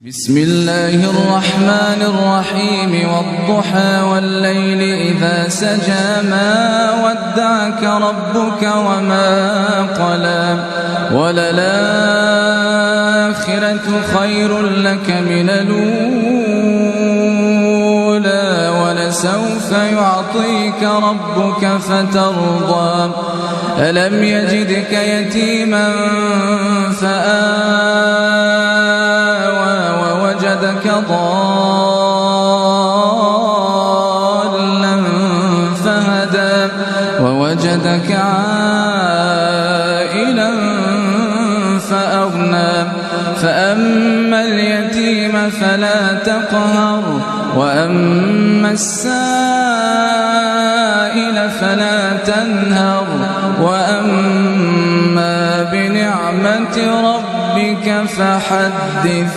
بسم الله الرحمن الرحيم والضحى والليل إذا سجى ما ودعك ربك وما قلى وللآخرة خير لك من الأولى ولسوف يعطيك ربك فترضى ألم يجدك يتيما فآوى ووجدك ضالا فهدى ووجدك عائلا فأغنى فأما اليتيم فلا تقهر وأما السائل فلا تنهر وأما بنعمة ربك فحدث